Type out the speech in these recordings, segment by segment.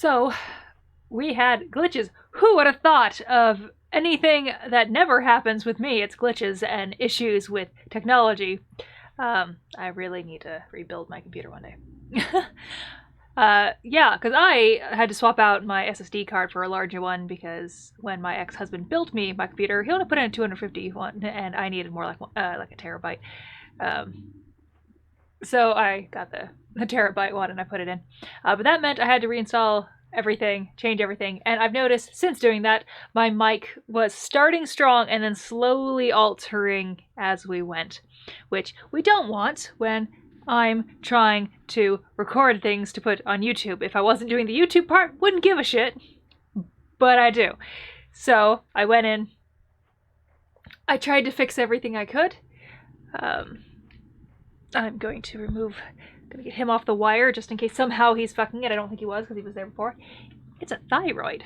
So, we had glitches. Who would have thought of anything that never happens with me? It's glitches and issues with technology. I really need to rebuild my computer one day. Yeah, because I had to swap out my SSD card for a larger one because when my ex-husband built me my computer, he only put in a 250 one, and I needed more like a terabyte. Um, so I got the terabyte one and I put it in. But that meant I had to reinstall everything, change everything, and I've noticed since doing that, my mic was starting strong and then slowly altering as we went, which we don't want when I'm trying to record things to put on YouTube. If I wasn't doing the YouTube part, wouldn't give a shit, but I do. So I went in, I tried to fix everything I could. Um, I'm going to get him off the wire just in case somehow he's fucking it. I don't think he was because he was there before. It's a thyroid.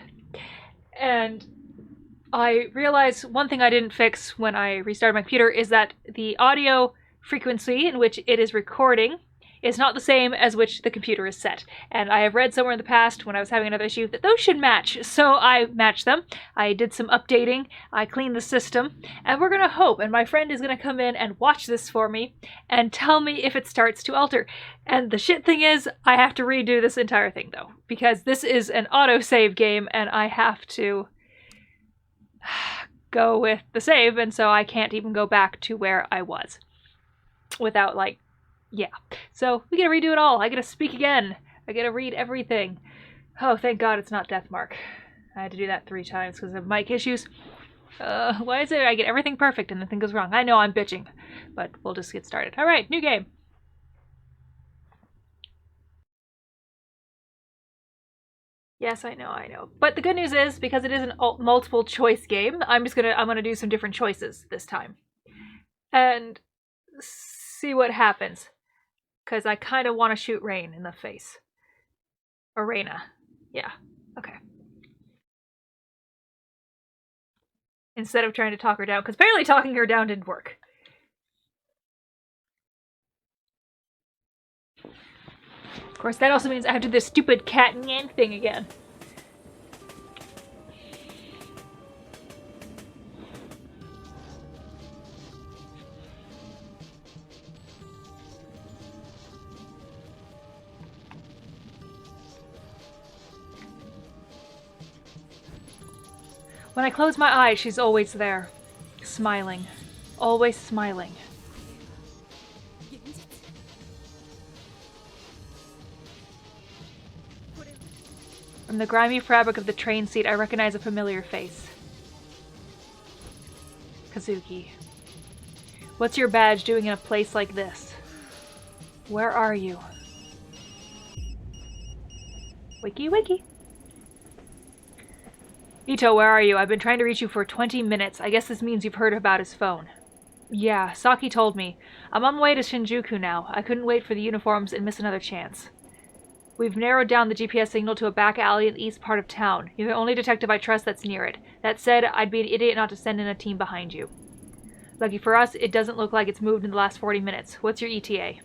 And I realized one thing I didn't fix when I restarted my computer is that the audio frequency in which it is recording is not the same as which the computer is set. And I have read somewhere in the past when I was having another issue that those should match. So I matched them. I did some updating. I cleaned the system. And we're going to hope, and my friend is going to come in and watch this for me and tell me if it starts to alter. And the shit thing is, I have to redo this entire thing though, because this is an autosave game and I have to go with the save, and so I can't even go back to where I was without, like, yeah. So we gotta redo it all. I gotta speak again. I gotta read everything. Oh, thank God it's not Deathmark. I had to do that 3 times because of mic issues. Why is it I get everything perfect and the thing goes wrong? I know I'm bitching, but we'll just get started. Alright, new game. Yes, I know. But the good news is, because it is an multiple choice game, I'm gonna do some different choices this time. And see what happens. Because I kind of want to shoot Rain in the face. Or Raina. Yeah. Okay. Instead of trying to talk her down, because apparently talking her down didn't work. Of course, that also means I have to do this stupid cat nyan thing again. When I close my eyes, she's always there. Smiling. Always smiling. From the grimy fabric of the train seat, I recognize a familiar face. Kazuki. What's your badge doing in a place like this? Where are you? Wiki wiki. Ito, where are you? I've been trying to reach you for 20 minutes. I guess this means you've heard about his phone. Yeah, Saki told me. I'm on my way to Shinjuku now. I couldn't wait for the uniforms and miss another chance. We've narrowed down the GPS signal to a back alley in the east part of town. You're the only detective I trust that's near it. That said, I'd be an idiot not to send in a team behind you. Lucky for us, it doesn't look like it's moved in the last 40 minutes. What's your ETA?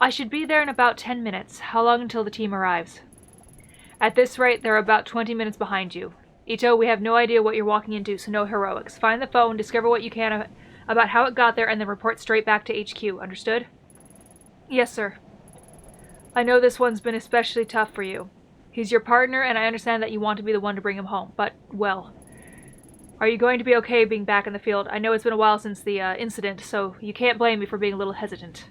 I should be there in about 10 minutes. How long until the team arrives? At this rate, they're about 20 minutes behind you. Ito, we have no idea what you're walking into, so no heroics. Find the phone, discover what you can about how it got there, and then report straight back to HQ. Understood? Yes, sir. I know this one's been especially tough for you. He's your partner, and I understand that you want to be the one to bring him home, but, well... Are you going to be okay being back in the field? I know it's been a while since the incident, so you can't blame me for being a little hesitant.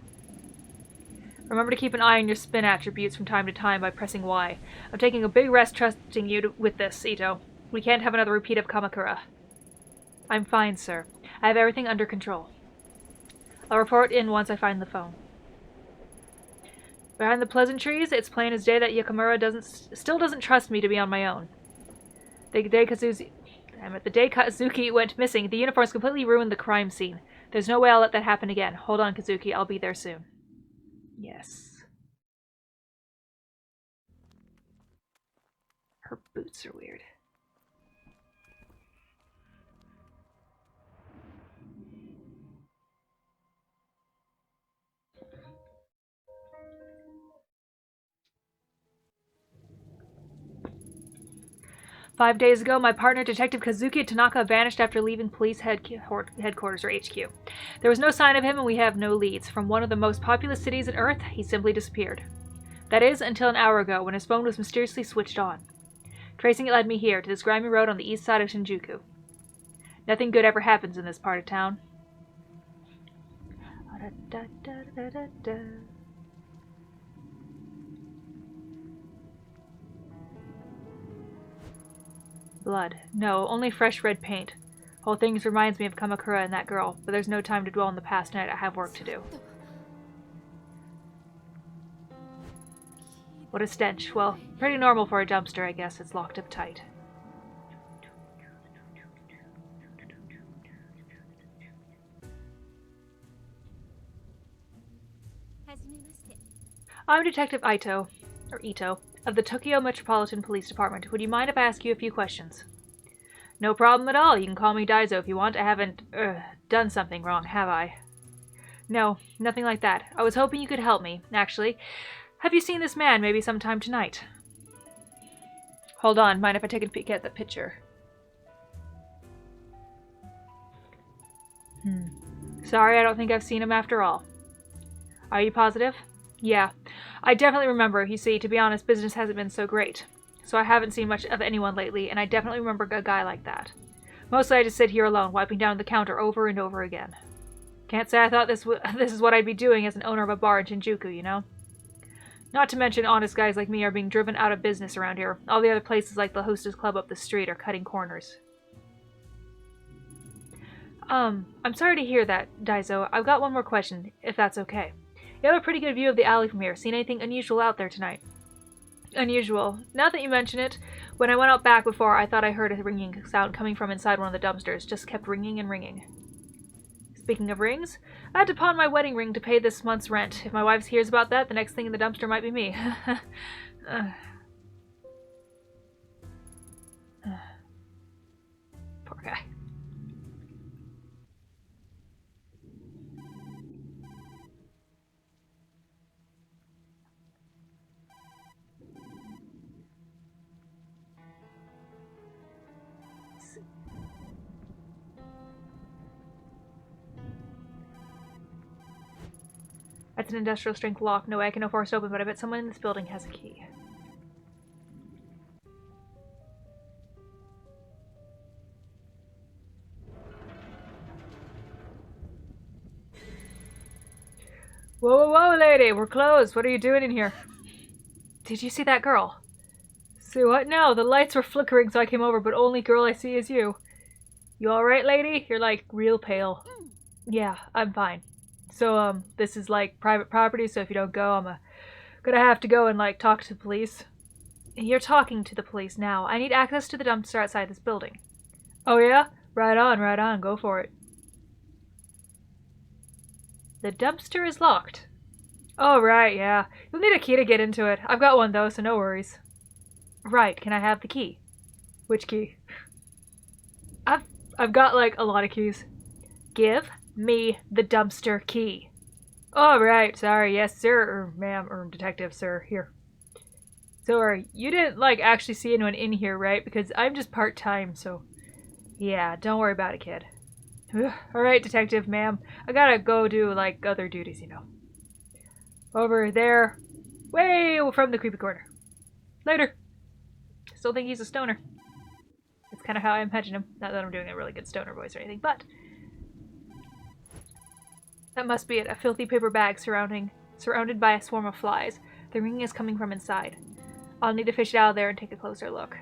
Remember to keep an eye on your spin attributes from time to time by pressing Y. I'm taking a big rest trusting you with this, Ito. We can't have another repeat of Kamakura. I'm fine, sir. I have everything under control. I'll report in once I find the phone. Behind the pleasantries, it's plain as day that Yakamura still doesn't trust me to be on my own. The day Kazuki went missing, the uniforms completely ruined the crime scene. There's no way I'll let that happen again. Hold on, Kazuki. I'll be there soon. Yes. Her boots are weird. 5 days ago, my partner, Detective Kazuki Tanaka, vanished after leaving police headquarters, or HQ. There was no sign of him, and we have no leads. From one of the most populous cities on Earth, he simply disappeared. That is, until an hour ago, when his phone was mysteriously switched on. Tracing it led me here, to this grimy road on the east side of Shinjuku. Nothing good ever happens in this part of town. Blood. No, only fresh red paint. Whole thing reminds me of Kamakura and that girl, but there's no time to dwell on the past tonight. I have work to do. What a stench. Well, pretty normal for a dumpster, I guess. It's locked up tight. I'm Detective Ito, of the Tokyo Metropolitan Police Department. Would you mind if I ask you a few questions? No problem at all. You can call me Daizo if you want. I haven't, done something wrong, have I? No, nothing like that. I was hoping you could help me, actually. Have you seen this man maybe sometime tonight? Hold on, mind if I take a peek at the picture? Sorry, I don't think I've seen him after all. Are you positive? Yeah, I definitely remember. You see, to be honest, business hasn't been so great. So I haven't seen much of anyone lately, and I definitely remember a guy like that. Mostly I just sit here alone, wiping down the counter over and over again. Can't say I thought this is what I'd be doing as an owner of a bar in Shinjuku, you know? Not to mention honest guys like me are being driven out of business around here. All the other places like the Hostess Club up the street are cutting corners. I'm sorry to hear that, Daizo. I've got one more question, if that's okay. You have a pretty good view of the alley from here. Seen anything unusual out there tonight? Unusual. Now that you mention it, when I went out back before, I thought I heard a ringing sound coming from inside one of the dumpsters. Just kept ringing and ringing. Speaking of rings, I had to pawn my wedding ring to pay this month's rent. If my wife hears about that, the next thing in the dumpster might be me. Poor guy. That's an industrial strength lock. No way I can force it open, but I bet someone in this building has a key. Whoa, whoa, whoa, lady! We're closed. What are you doing in here? Did you see that girl? See what? No, the lights were flickering, so I came over, but only girl I see is you. You alright, lady? You're, like, real pale. Yeah, I'm fine. So, this is, like, private property, so if you don't go, I'm gonna have to go and, like, talk to the police. You're talking to the police now. I need access to the dumpster outside this building. Oh, yeah? Right on. Go for it. The dumpster is locked. Oh, right, yeah. You'll need a key to get into it. I've got one, though, so no worries. Right, can I have the key? Which key? I've got, like, a lot of keys. Give me the dumpster key. All right, sorry, yes, sir, or ma'am, or detective, sir, here. So, you didn't, like, actually see anyone in here, right? Because I'm just part-time, so... Yeah, don't worry about it, kid. Alright, detective, ma'am. I gotta go do, like, other duties, you know. Over there. Way from the creepy corner. Later. Still think he's a stoner. That's kind of how I imagine him. Not that I'm doing a really good stoner voice or anything, but... That must be it. A filthy paper bag surrounded by a swarm of flies. The ringing is coming from inside. I'll need to fish it out of there and take a closer look.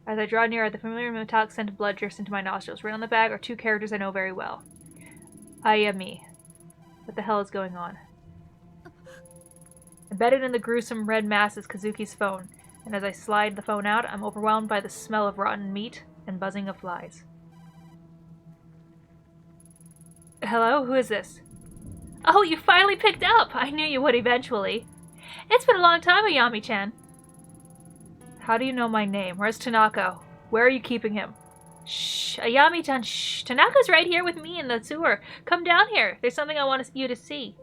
As I draw nearer, the familiar metallic scent of blood drifts into my nostrils. Written on the bag are two characters I know very well. Ayami. What the hell is going on? Embedded in the gruesome red mass is Kazuki's phone, and as I slide the phone out, I'm overwhelmed by the smell of rotten meat and buzzing of flies. Hello? Who is this? Oh, you finally picked up! I knew you would eventually. It's been a long time, Ayami-chan. How do you know my name? Where's Tanaka? Where are you keeping him? Shh, Ayami-chan, shh. Tanaka's right here with me in the sewer. Come down here. There's something I want you to see.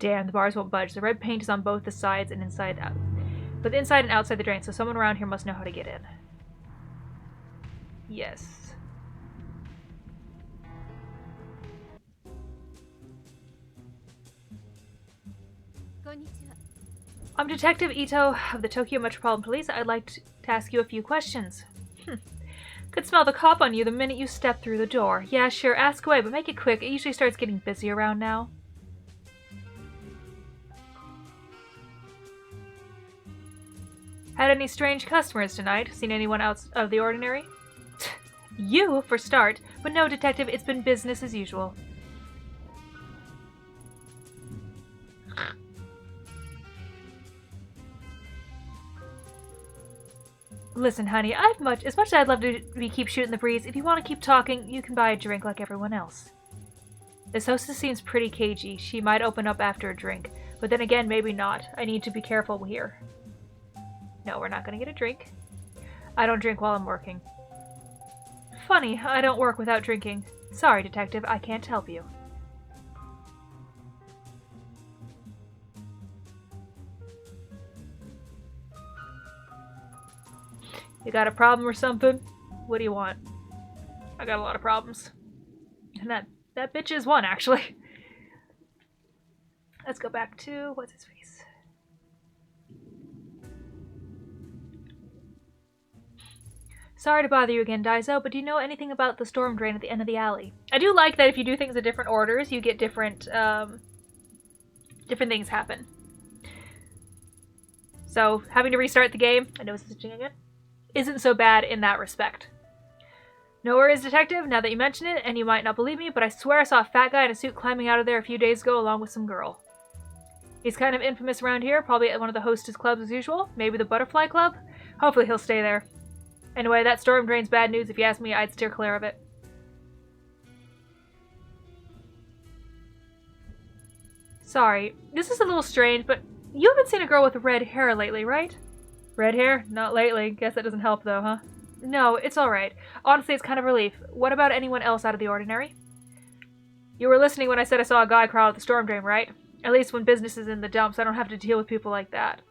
Damn, the bars won't budge. The red paint is on both the sides and inside out. But inside and outside the drain, so someone around here must know how to get in. Yes. I'm Detective Ito of the Tokyo Metropolitan Police. I'd like to ask you a few questions. Could smell the cop on you the minute you step through the door. Yeah, sure, ask away, but make it quick. It usually starts getting busy around now. Had any strange customers tonight? Seen anyone out of the ordinary? You, for start. But no, Detective, it's been business as usual. Listen, honey, as much as I'd love to keep shooting the breeze, if you want to keep talking, you can buy a drink like everyone else. This hostess seems pretty cagey. She might open up after a drink. But then again, maybe not. I need to be careful here. No, we're not going to get a drink. I don't drink while I'm working. Funny, I don't work without drinking. Sorry, Detective, I can't help you. You got a problem or something? What do you want? I got a lot of problems. And that bitch is one, actually. Let's go back to... what's his face? Sorry to bother you again, Daiso, but do you know anything about the storm drain at the end of the alley? I do like that if you do things in different orders, you get different things happen. So, having to restart the game, I know it's switching again, isn't so bad in that respect. No worries, Detective, now that you mention it, and you might not believe me, but I swear I saw a fat guy in a suit climbing out of there a few days ago along with some girl. He's kind of infamous around here, probably at one of the hostess clubs as usual, maybe the Butterfly Club. Hopefully he'll stay there. Anyway, that storm drain's bad news. If you ask me, I'd steer clear of it. Sorry, this is a little strange, but you haven't seen a girl with red hair lately, right? Red hair? Not lately. Guess that doesn't help, though, huh? No, it's alright. Honestly, it's kind of relief. What about anyone else out of the ordinary? You were listening when I said I saw a guy crawl out the storm drain, right? At least when business is in the dumps, I don't have to deal with people like that.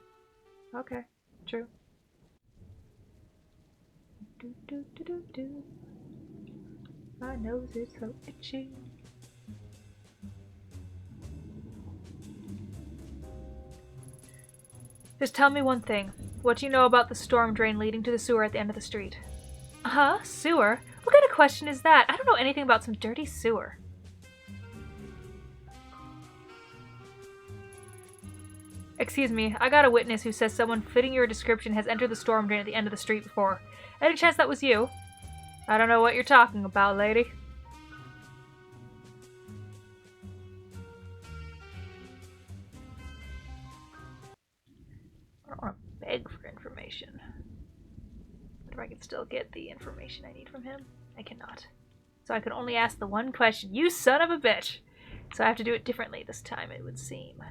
Okay, true. My nose is so itchy. Just tell me one thing. What do you know about the storm drain leading to the sewer at the end of the street? Huh? Sewer? What kind of question is that? I don't know anything about some dirty sewer. Excuse me, I got a witness who says someone fitting your description has entered the storm drain at the end of the street before. Any chance that was you? I don't know what you're talking about, lady. I don't want to beg for information. But if I can still get the information I need from him, I cannot. So I can only ask the one question. You son of a bitch! So I have to do it differently this time, it would seem.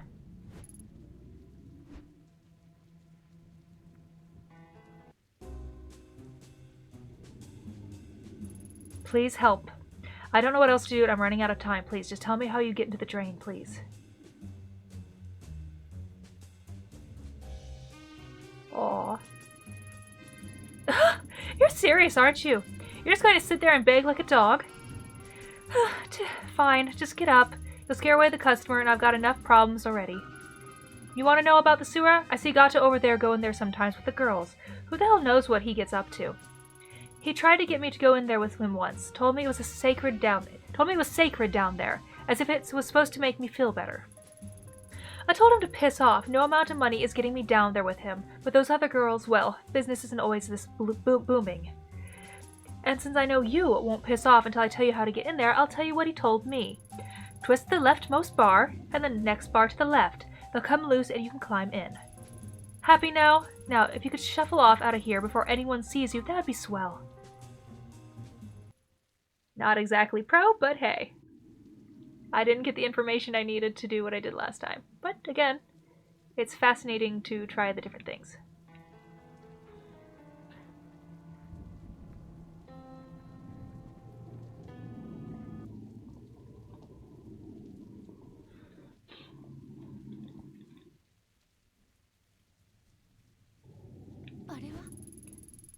Please help. I don't know what else to do and I'm running out of time. Please, just tell me how you get into the drain, please. Aw. You're serious, aren't you? You're just going to sit there and beg like a dog? Fine, just get up. You'll scare away the customer and I've got enough problems already. You want to know about the sewer? I see Gato over there going there sometimes with the girls. Who the hell knows what he gets up to? He tried to get me to go in there with him once. Told me it was sacred down there, as if it was supposed to make me feel better. I told him to piss off. No amount of money is getting me down there with him. But those other girls, well, business isn't always this booming. And since I know you won't piss off until I tell you how to get in there, I'll tell you what he told me. Twist the leftmost bar, and the next bar to the left. They'll come loose and you can climb in. Happy now? Now, if you could shuffle off out of here before anyone sees you, that'd be swell. Not exactly pro, but hey. I didn't get the information I needed to do what I did last time. But again, it's fascinating to try the different things.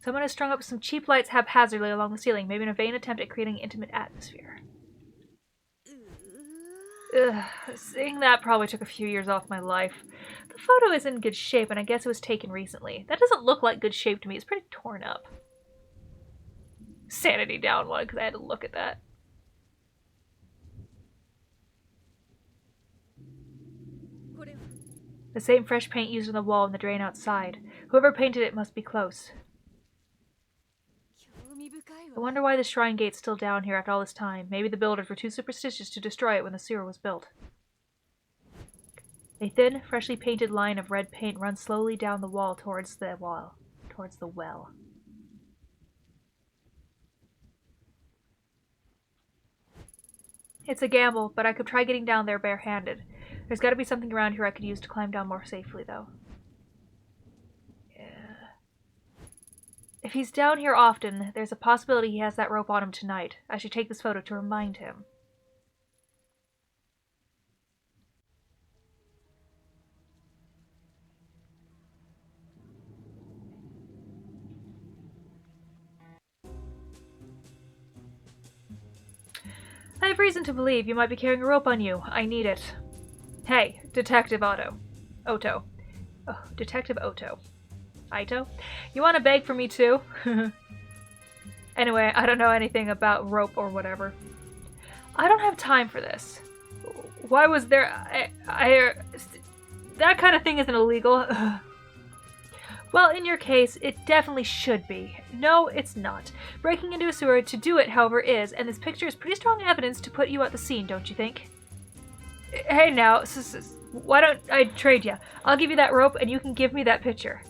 Someone has strung up some cheap lights haphazardly along the ceiling, maybe in a vain attempt at creating an intimate atmosphere. Ugh, seeing that probably took a few years off my life. The photo is in good shape, and I guess it was taken recently. That doesn't look like good shape to me. It's pretty torn up. Sanity down one, because I had to look at that. The same fresh paint used on the wall and the drain outside. Whoever painted it must be close. I wonder why the shrine gate's still down here after all this time. Maybe the builders were too superstitious to destroy it when the sewer was built. A thin, freshly painted line of red paint runs slowly down the wall towards the well. It's a gamble, but I could try getting down there barehanded. There's got to be something around here I could use to climb down more safely, though. Yeah. If he's down here often, there's a possibility he has that rope on him tonight. I should take this photo to remind him. I have reason to believe you might be carrying a rope on you. I need it. Hey, Detective Otto. Oto. Oh, Detective Oto. Ito? You want to beg for me too? Anyway, I don't know anything about rope or whatever. I don't have time for this. Why was there... that kind of thing isn't illegal. Well, in your case, it definitely should be. No, it's not. Breaking into a sewer to do it, however, is, and this picture is pretty strong evidence to put you at the scene, don't you think? Hey now, why don't I trade you? I'll give you that rope and you can give me that picture.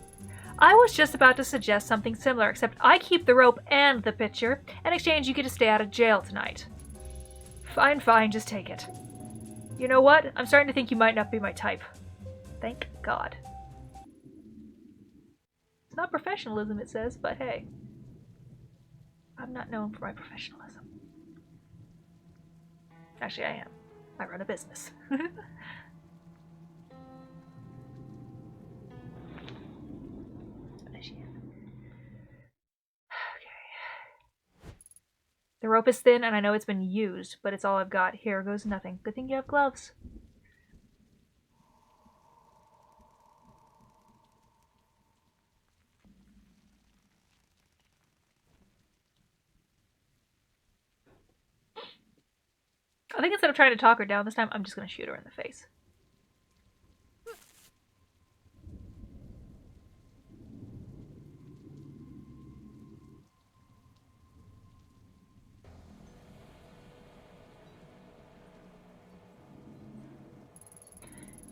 I was just about to suggest something similar, except I keep the rope and the picture. In exchange, you get to stay out of jail tonight. Fine, just take it. You know what? I'm starting to think you might not be my type. Thank God. It's not professionalism, it says, but hey. I'm not known for my professionalism. Actually, I am. I run a business. The rope is thin, and I know it's been used, but it's all I've got. Here goes nothing. Good thing you have gloves. I think instead of trying to talk her down this time, I'm just going to shoot her in the face.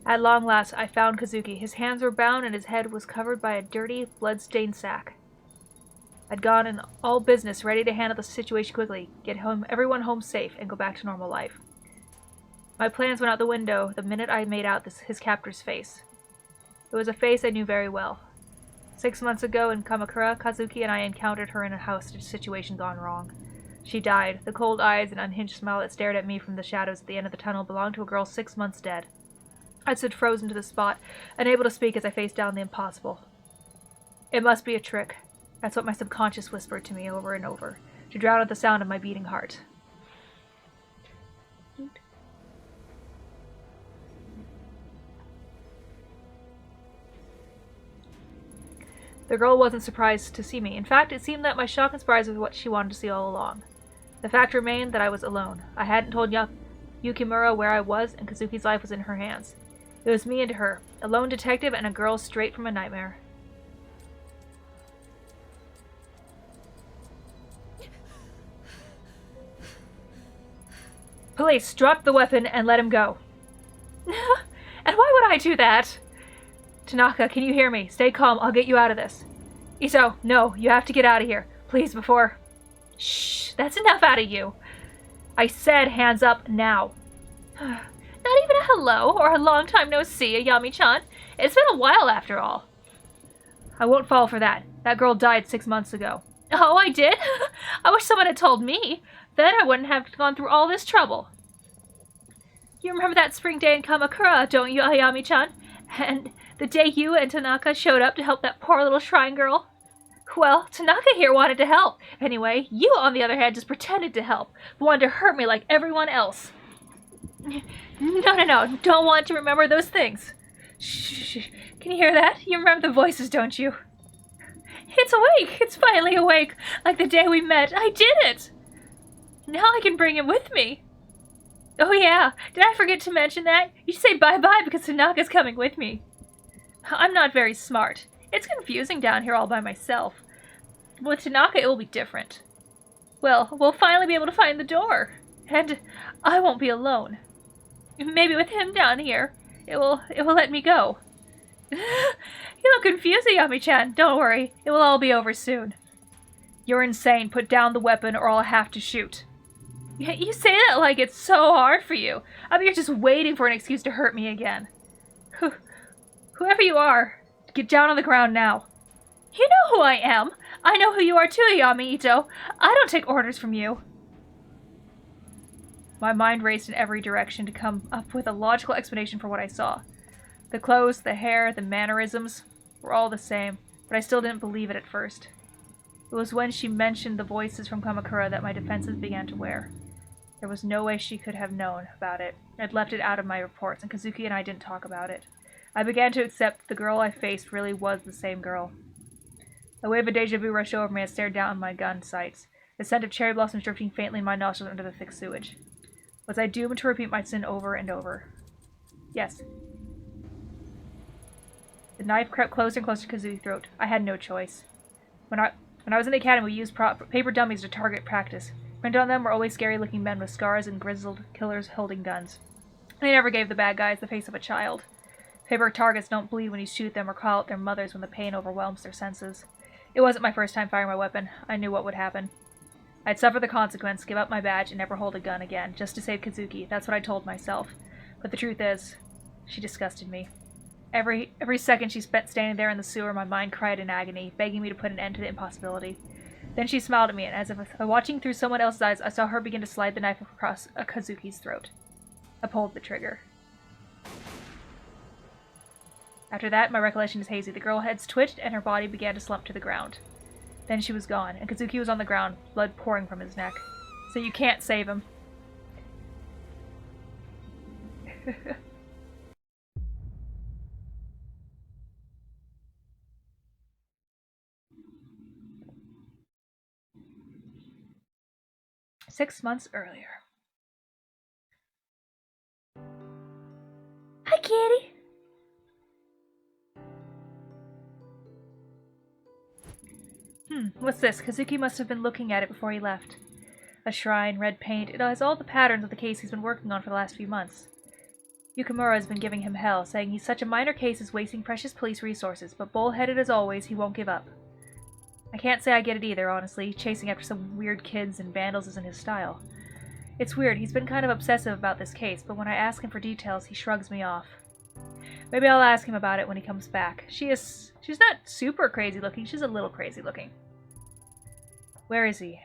At long last, I found Kazuki. His hands were bound and his head was covered by a dirty, blood-stained sack. I'd gone in all business, ready to handle the situation quickly, get everyone home safe, and go back to normal life. My plans went out the window the minute I made out his captor's face. It was a face I knew very well. 6 months ago in Kamakura, Kazuki and I encountered her in a hostage situation gone wrong. She died. The cold eyes and unhinged smile that stared at me from the shadows at the end of the tunnel belonged to a girl 6 months dead. I stood frozen to the spot, unable to speak as I faced down the impossible. It must be a trick. That's what my subconscious whispered to me over and over, to drown out the sound of my beating heart. The girl wasn't surprised to see me. In fact, it seemed that my shock and surprise was what she wanted to see all along. The fact remained that I was alone. I hadn't told Yukimura where I was, and Kazuki's life was in her hands. It was me and her, a lone detective and a girl straight from a nightmare. Police, drop the weapon and let him go. And why would I do that? Tanaka, can you hear me? Stay calm, I'll get you out of this. Iso, no, you have to get out of here. Please, before... Shh, that's enough out of you. I said hands up now. Not even a hello or a long time no see, Ayami-chan. It's been a while after all. I won't fall for that. That girl died 6 months ago. Oh, I did? I wish someone had told me. Then I wouldn't have gone through all this trouble. You remember that spring day in Kamakura, don't you, Ayami-chan? And the day you and Tanaka showed up to help that poor little shrine girl? Well, Tanaka here wanted to help. Anyway, you, on the other hand, just pretended to help, but wanted to hurt me like everyone else. No. Don't want to remember those things. Shh. Can you hear that? You remember the voices, don't you? It's awake! It's finally awake! Like the day we met. I did it! Now I can bring him with me. Oh yeah, did I forget to mention that? You should say bye-bye because Tanaka's coming with me. I'm not very smart. It's confusing down here all by myself. With Tanaka, it will be different. Well, we'll finally be able to find the door. And I won't be alone. Maybe with him down here, it will let me go. You look confused, Yami-chan. Don't worry, it will all be over soon. You're insane. Put down the weapon or I'll have to shoot. You say that like it's so hard for you. I'm here just waiting for an excuse to hurt me again. Whoever you are, get down on the ground now. You know who I am. I know who you are too, Yami-ito. I don't take orders from you. My mind raced in every direction to come up with a logical explanation for what I saw. The clothes, the hair, the mannerisms were all the same, but I still didn't believe it at first. It was when she mentioned the voices from Kamakura that my defenses began to wear. There was no way she could have known about it. I'd left it out of my reports, and Kazuki and I didn't talk about it. I began to accept the girl I faced really was the same girl. A wave of deja vu rushed over me and stared down my gun sights, the scent of cherry blossoms drifting faintly in my nostrils under the thick sewage. Was I doomed to repeat my sin over and over? Yes. The knife crept closer and closer to Kazuki's throat. I had no choice. When I was in the academy, we used paper dummies to target practice. Printed on them were always scary-looking men with scars and grizzled killers holding guns. They never gave the bad guys the face of a child. Paper targets don't bleed when you shoot them or call out their mothers when the pain overwhelms their senses. It wasn't my first time firing my weapon. I knew what would happen. I'd suffer the consequence, give up my badge, and never hold a gun again, just to save Kazuki. That's what I told myself. But the truth is, she disgusted me. Every second she spent standing there in the sewer, my mind cried in agony, begging me to put an end to the impossibility. Then she smiled at me, and as if watching through someone else's eyes, I saw her begin to slide the knife across Kazuki's throat. I pulled the trigger. After that, my recollection is hazy. The girl's head twitched, and her body began to slump to the ground. Then she was gone, and Kazuki was on the ground, blood pouring from his neck. So you can't save him. 6 months earlier. Hi, kitty! What's this? Kazuki must have been looking at it before he left. A shrine, red paint. It has all the patterns of the case he's been working on for the last few months. Yukamura has been giving him hell, saying he's such a minor case is wasting precious police resources, but bullheaded as always, he won't give up. I can't say I get it either, honestly. Chasing after some weird kids and vandals isn't his style. It's weird, he's been kind of obsessive about this case, but when I ask him for details, he shrugs me off. Maybe I'll ask him about it when he comes back. She's not super crazy looking, she's a little crazy looking. Where is he?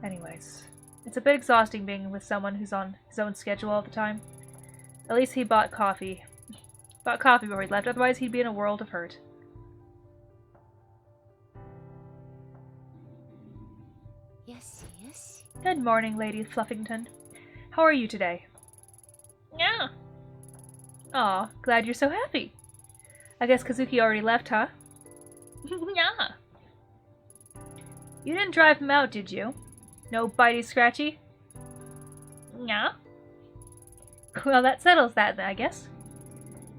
Anyways, it's a bit exhausting being with someone who's on his own schedule all the time. At least he bought coffee. Bought coffee before he left, otherwise he'd be in a world of hurt. Yes. Good morning, Lady Fluffington. How are you today? Yeah. Aw, glad you're so happy. I guess Kazuki already left, huh? Yeah. You didn't drive him out, did you? No bitey scratchy? Yeah. Well, that settles that, then, I guess.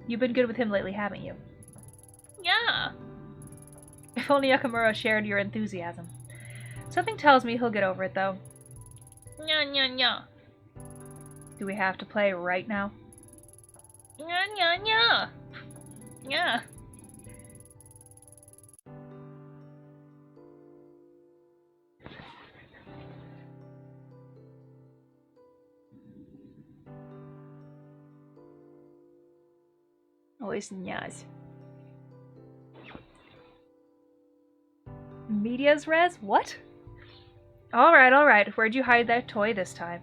You've been good with him lately, haven't you? Yeah. If only Yakamura shared your enthusiasm. Something tells me he'll get over it, though. Yeah. Do we have to play right now? Yeah. Always nyas. Media's res? What? Alright. Where'd you hide that toy this time?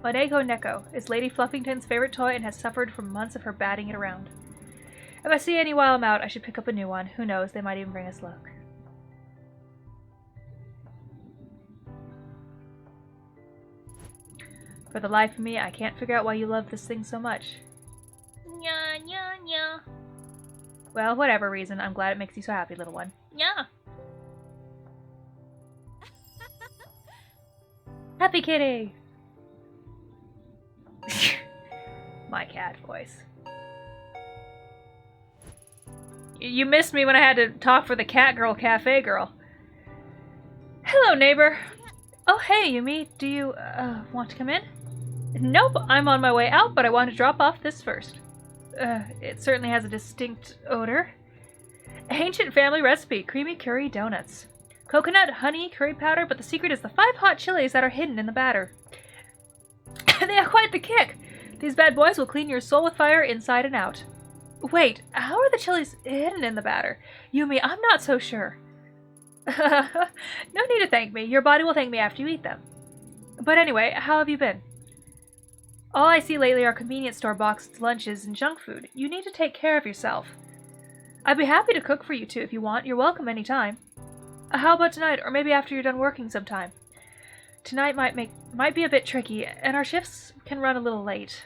Oneko Neko is Lady Fluffington's favorite toy and has suffered from months of her batting it around. If I see any while I'm out, I should pick up a new one. Who knows, they might even bring us luck. For the life of me, I can't figure out why you love this thing so much. Yeah, yeah, yeah. Well, whatever reason, I'm glad it makes you so happy, little one. Yeah. Happy kitty! My cat voice. You missed me when I had to talk for the cat girl cafe girl. Hello, neighbor. Oh, hey, Yumi. Do you, want to come in? Nope, I'm on my way out, but I want to drop off this first. It certainly has a distinct odor. Ancient family recipe, creamy curry donuts. Coconut, honey, curry powder, but the secret is the 5 hot chilies that are hidden in the batter. They have quite the kick. These bad boys will clean your soul with fire inside and out. Wait, how are the chilies hidden in the batter? Yumi, I'm not so sure. No need to thank me. Your body will thank me after you eat them. But anyway, how have you been? All I see lately are convenience store boxed lunches and junk food. You need to take care of yourself. I'd be happy to cook for you too if you want. You're welcome anytime. How about tonight, or maybe after you're done working sometime? Tonight might be a bit tricky, and our shifts can run a little late.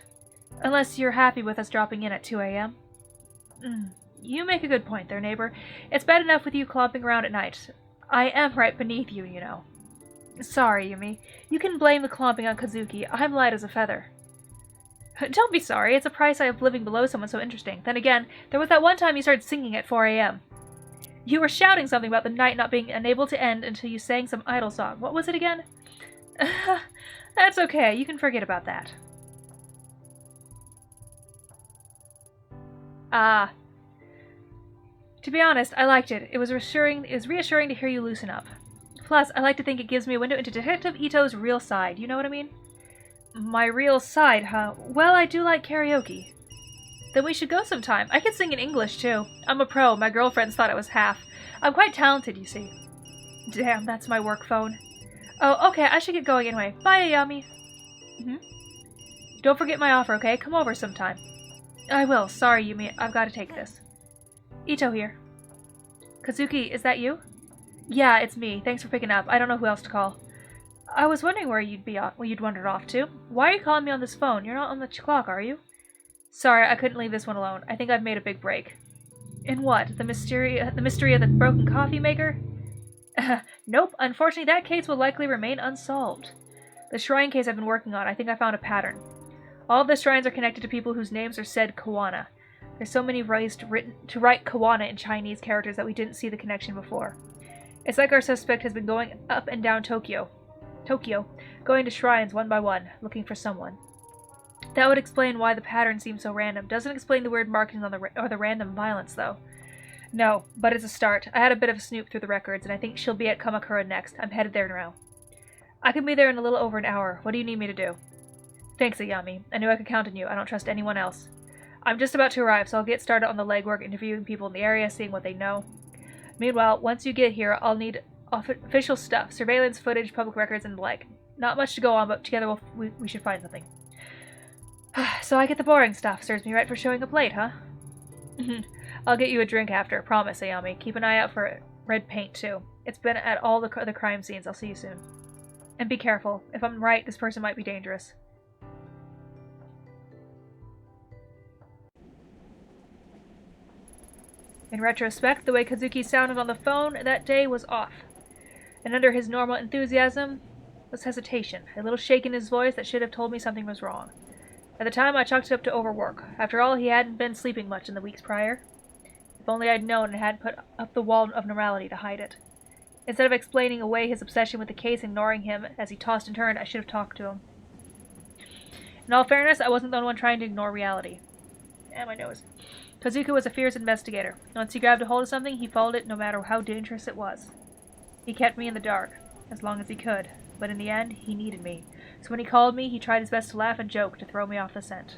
Unless you're happy with us dropping in at 2 a.m. You make a good point there, neighbor. It's bad enough with you clomping around at night. I am right beneath you, you know. Sorry, Yumi. You can blame the clomping on Kazuki. I'm light as a feather. Don't be sorry. It's a price I have living below someone so interesting. Then again, there was that one time you started singing at 4 a.m. You were shouting something about the night not being unable to end until you sang some idol song. What was it again? That's okay. You can forget about that. Ah. To be honest, I liked it. It was reassuring to hear you loosen up. Plus, I like to think it gives me a window into Detective Ito's real side. You know what I mean? My real side, huh? Well, I do like karaoke. Then we should go sometime. I can sing in English, too. I'm a pro. My girlfriends thought I was half. I'm quite talented, you see. Damn, that's my work phone. Oh, okay, I should get going anyway. Bye, Ayami. Don't forget my offer, okay? Come over sometime. I will. Sorry, Yumi. I've got to take this. Ito here. Kazuki, is that you? Yeah, it's me. Thanks for picking up. I don't know who else to call. I was wondering where you'd wandered off to. Why are you calling me on this phone? You're not on the clock, are you? Sorry, I couldn't leave this one alone. I think I've made a big break. In what? The mystery of the broken coffee maker? Nope. Unfortunately, that case will likely remain unsolved. The shrine case I've been working on, I think I found a pattern. All of the shrines are connected to people whose names are said Kawana. There's so many ways to write Kawana in Chinese characters that we didn't see the connection before. It's like our suspect has been going up and down Tokyo, going to shrines one by one, looking for someone. That would explain why the pattern seems so random. Doesn't explain the weird markings on or the random violence, though. No, but it's a start. I had a bit of a snoop through the records, and I think she'll be at Kamakura next. I'm headed there now. I can be there in a little over an hour. What do you need me to do? Thanks, Ayami. I knew I could count on you. I don't trust anyone else. I'm just about to arrive, so I'll get started on the legwork, interviewing people in the area, seeing what they know. Meanwhile, once you get here, I'll need official stuff, surveillance footage, public records, and the like. Not much to go on, but together we should find something. So I get the boring stuff. Serves me right for showing up late, huh? I'll get you a drink after. Promise, Ayami. Keep an eye out for red paint, too. It's been at all the crime scenes. I'll see you soon. And be careful. If I'm right, this person might be dangerous. In retrospect, the way Kazuki sounded on the phone that day was off. And under his normal enthusiasm was hesitation, a little shake in his voice that should have told me something was wrong. At the time, I chalked it up to overwork. After all, he hadn't been sleeping much in the weeks prior. If only I'd known and had put up the wall of normality to hide it. Instead of explaining away his obsession with the case, ignoring him as he tossed and turned, I should have talked to him. In all fairness, I wasn't the only one trying to ignore reality. My nose. Kazuki was a fierce investigator. Once he grabbed a hold of something, he followed it no matter how dangerous it was. He kept me in the dark, as long as he could, but in the end, he needed me. So when he called me, he tried his best to laugh and joke to throw me off the scent.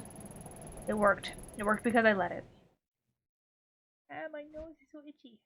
It worked. It worked because I let it. My nose is so itchy.